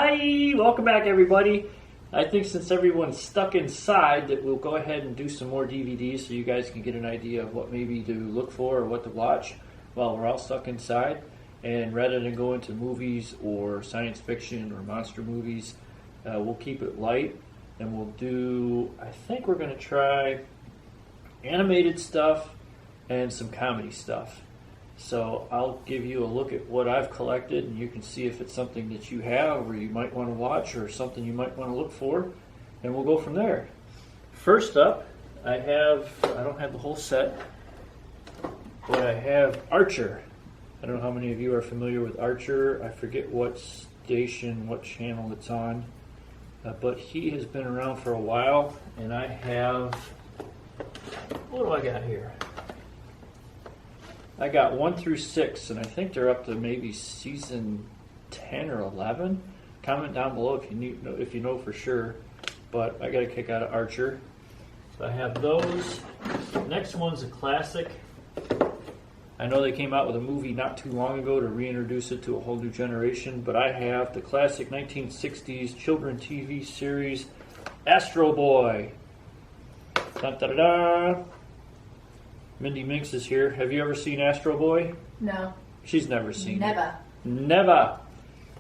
Hi, welcome back everybody. I think since everyone's stuck inside that we'll go ahead and do some more DVDs so you guys can get an idea of what maybe to look for or what to watch while we're all stuck inside. And rather than go into movies or science fiction or monster movies, we'll keep it light and we'll do, I think we're going to try animated stuff and some comedy stuff. So I'll give you a look at what I've collected and you can see if it's something that you have or you might want to watch or something you might want to look for, and we'll go from there. First up, I don't have the whole set, but I have Archer. I don't know how many of you are familiar with Archer. I forget what station, what channel it's on, but he has been around for a while, and I have, what do I got here? I got 1 through 6, and I think they're up to maybe season 10 or 11. Comment down below if you know for sure, but I got a kick out of Archer. So I have those. Next one's a classic. I know they came out with a movie not too long ago to reintroduce it to a whole new generation, but I have the classic 1960s children TV series, Astro Boy. Da-da-da-da. Mindy Minx is here. Have you ever seen Astro Boy? No. She's never seen it. Never. Never.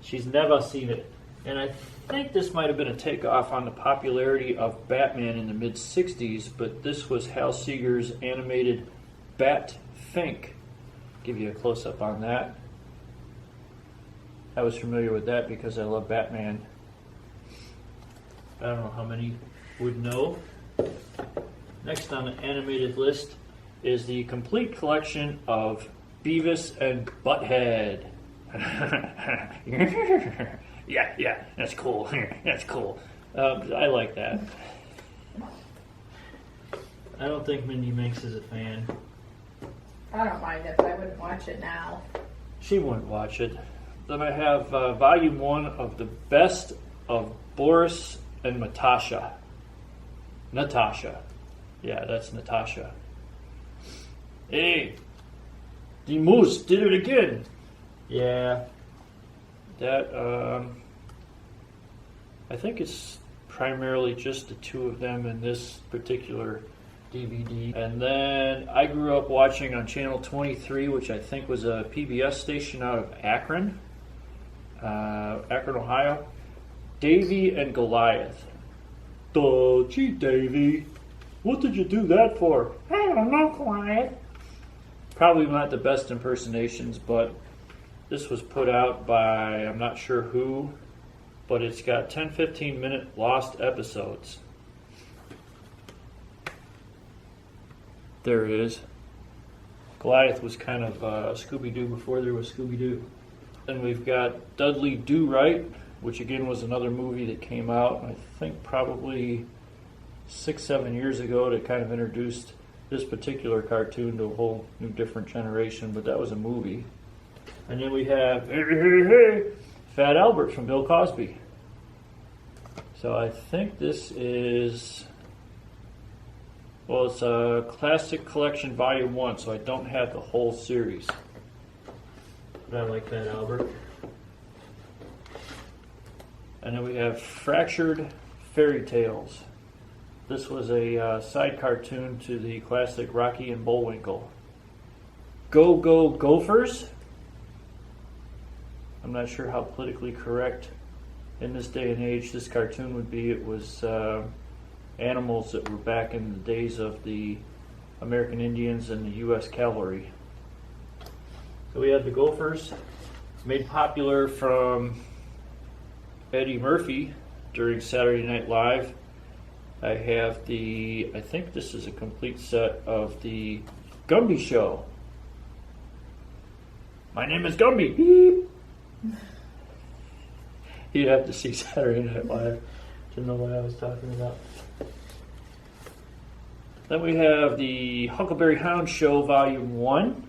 She's never seen it. And I think this might have been a takeoff on the popularity of Batman in the mid-60s, but this was Hal Seeger's animated Bat Fink. Give you a close-up on that. I was familiar with that because I love Batman. I don't know how many would know. Next on the animated list is the complete collection of Beavis and Butthead. yeah, that's cool. That's cool. I like that. I don't think Mindy Minx is a fan. I don't mind it, but I wouldn't watch it now. She wouldn't watch it. Then I have volume 1 of the best of Boris and Natasha. Natasha. Yeah, that's Natasha. Hey, the moose did it again. Yeah, that, I think it's primarily just the two of them in this particular DVD. And then I grew up watching on Channel 23, which I think was a PBS station out of Akron, Ohio, Davy and Goliath. Gee, Davy, what did you do that for? I don't know, Goliath. Probably not the best impersonations, but this was put out by, I'm not sure who, but it's got 10-15 minute lost episodes. There it is. Goliath was kind of Scooby-Doo before there was Scooby-Doo. Then we've got Dudley Do-Right, which again was another movie that came out, I think probably 6-7 years ago, that kind of introduced this particular cartoon to a whole new different generation, but that was a movie. And then we have Fat Albert from Bill Cosby. So I think this is, well, it's a Classic Collection Volume 1, so I don't have the whole series. But I like Fat Albert. And then we have Fractured Fairy Tales. This was a side cartoon to the classic Rocky and Bullwinkle. Go Go Gophers. I'm not sure how politically correct in this day and age this cartoon would be. It was animals that were back in the days of the American Indians and the U.S. Cavalry. So we have the Gophers, made popular from Eddie Murphy during Saturday Night Live. I have I think this is a complete set of the Gumby Show. My name is Gumby. Beep. You'd have to see Saturday Night Live to know what I was talking about. Then we have the Huckleberry Hound Show Volume 1.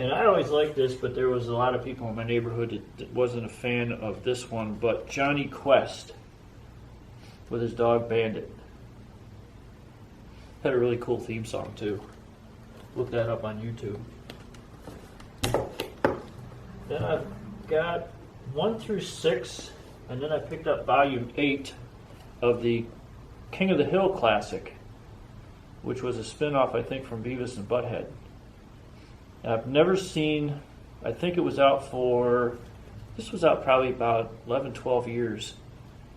And I always liked this, but there was a lot of people in my neighborhood that wasn't a fan of this one, but Johnny Quest with his dog Bandit. Had a really cool theme song too. Look that up on YouTube. Then I've got 1 through 6, and then I picked up volume 8 of the King of the Hill classic, which was a spin-off, I think, from Beavis and Butthead. I've never seen, I think it was out this was out probably about 11, 12 years.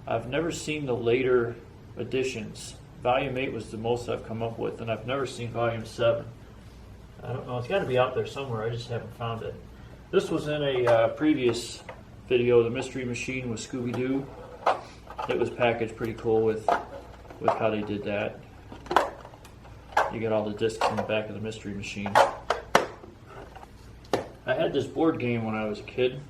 I've never seen the later editions. Volume 8 was the most I've come up with, and I've never seen Volume 7. I don't know, it's got to be out there somewhere, I just haven't found it. This was in a previous video, The Mystery Machine with Scooby-Doo. It was packaged pretty cool with how they did that. You get all the discs in the back of the Mystery Machine. I had this board game when I was a kid,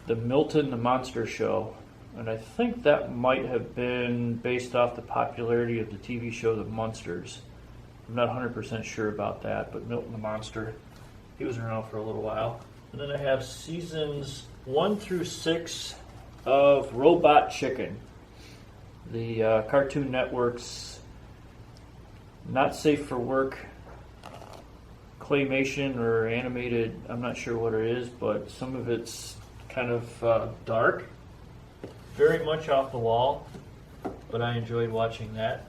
the Milton the Monster Show, and I think that might have been based off the popularity of the TV show The Munsters. I'm not 100% sure about that, but Milton the Monster, he was around for a little while. And then I have seasons 1 through 6 of Robot Chicken, the Cartoon Network's not safe for work claymation or animated, I'm not sure what it is, but some of it's kind of dark, very much off the wall, but I enjoyed watching that.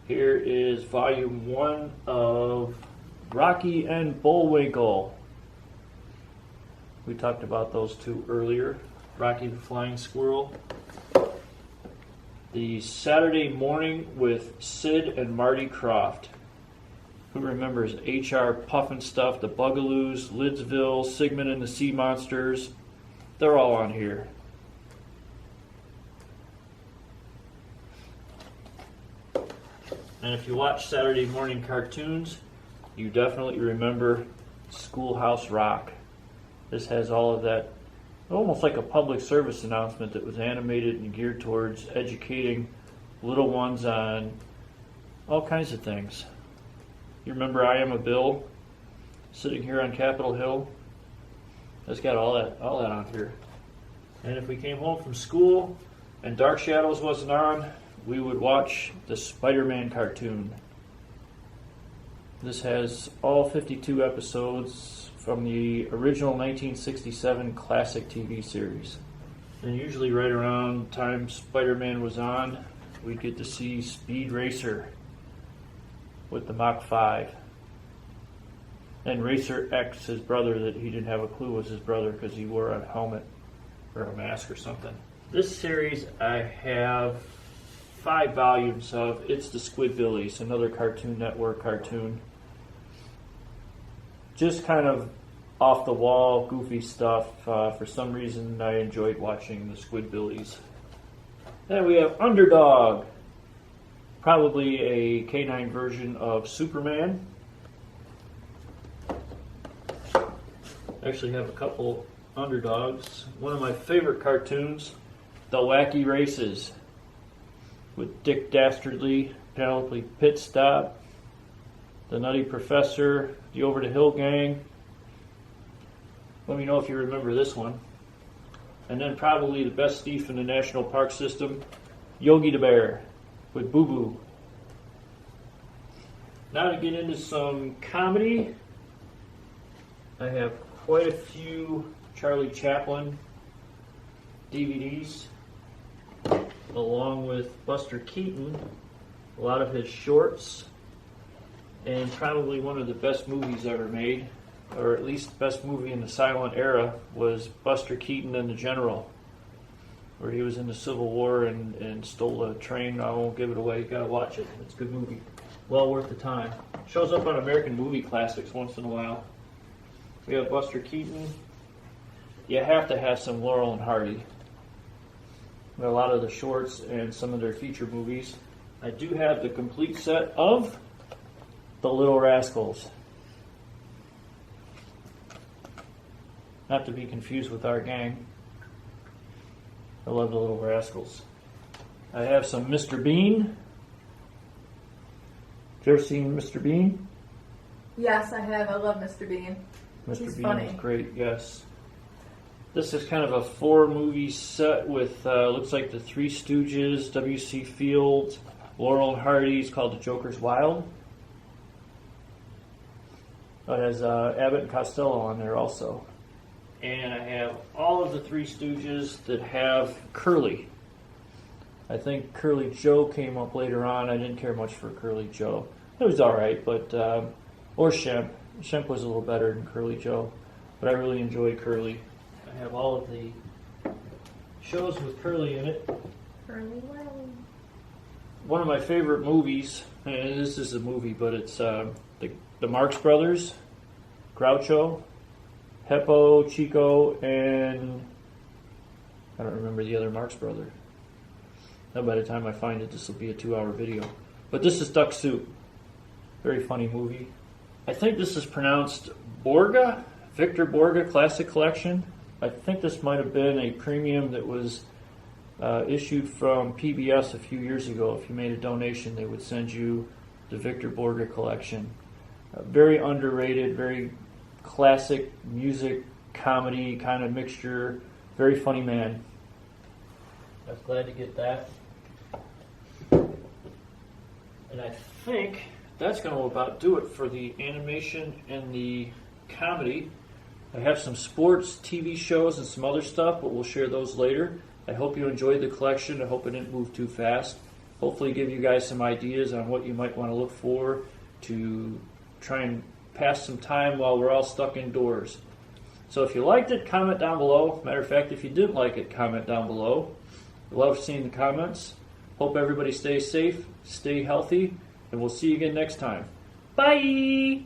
Here is volume 1 of Rocky and Bullwinkle. We talked about those two earlier. Rocky the Flying Squirrel. The Saturday Morning with Sid and Marty Krofft. Who remembers HR Puffin Stuff, the Bugaloos, Lidsville, Sigmund and the Sea Monsters? They're all on here. And if you watch Saturday morning cartoons, you definitely remember Schoolhouse Rock. This has all of that, almost like a public service announcement that was animated and geared towards educating little ones on all kinds of things. You remember I Am a Bill, sitting here on Capitol Hill? It's got all that on here. And if we came home from school and Dark Shadows wasn't on, we would watch the Spider-Man cartoon. This has all 52 episodes from the original 1967 classic TV series. And usually right around the time Spider-Man was on, we'd get to see Speed Racer with the Mach 5. And Racer X, his brother, that he didn't have a clue was his brother because he wore a helmet or a mask or something. This series I have 5 volumes of. It's the Squidbillies, another Cartoon Network cartoon. Just kind of off the wall, goofy stuff. For some reason, I enjoyed watching the Squidbillies. Then we have Underdog, probably a canine version of Superman. I actually have a couple Underdogs. One of my favorite cartoons, The Wacky Races, with Dick Dastardly, Penelope Pitstop, the Nutty Professor, the Over the Hill Gang. Let me know if you remember this one. And then probably the best thief in the National Park System, Yogi the Bear, with Boo Boo. Now to get into some comedy, I have quite a few Charlie Chaplin DVDs, along with Buster Keaton, a lot of his shorts, and probably one of the best movies ever made, or at least the best movie in the silent era, was Buster Keaton and the General, where he was in the Civil War and stole a train. I won't give it away, you gotta watch it. It's a good movie. Well worth the time. Shows up on American Movie Classics once in a while. We have Buster Keaton. You have to have some Laurel and Hardy. A lot of the shorts and some of their feature movies. I do have the complete set of The Little Rascals. Not to be confused with Our Gang. I love The Little Rascals. I have some Mr. Bean. Have you ever seen Mr. Bean? Yes, I have. I love Mr. Bean. Mr. He's Bean funny. is great, yes. This is kind of a 4-movie set with, looks like the Three Stooges, W.C. Fields, Laurel and Hardy's called The Joker's Wild. It has Abbott and Costello on there also. And I have all of the Three Stooges that have Curly. I think Curly Joe came up later on. I didn't care much for Curly Joe. It was alright, but, or Shemp. Shemp was a little better than Curly Joe, but I really enjoyed Curly. I have all of the shows with Curly in it. Curly Will. One of my favorite movies, and this is a movie, but it's the Marx Brothers, Groucho, Heppo, Chico, and I don't remember the other Marx brother. Now by the time I find it, this will be a 2-hour video. But this is Duck Soup. Very funny movie. I think this is pronounced Borga, Victor Borga Classic Collection. I think this might have been a premium that was issued from PBS a few years ago. If you made a donation, they would send you the Victor Borga collection. Very underrated, very classic music, comedy kind of mixture. Very funny man. I was glad to get that. And I think that's going to about do it for the animation and the comedy. I have some sports, TV shows, and some other stuff, but we'll share those later. I hope you enjoyed the collection. I hope it didn't move too fast. Hopefully give you guys some ideas on what you might want to look for to try and pass some time while we're all stuck indoors. So if you liked it, comment down below. Matter of fact, if you didn't like it, comment down below. I love seeing the comments. Hope everybody stays safe, stay healthy, and we'll see you again next time. Bye!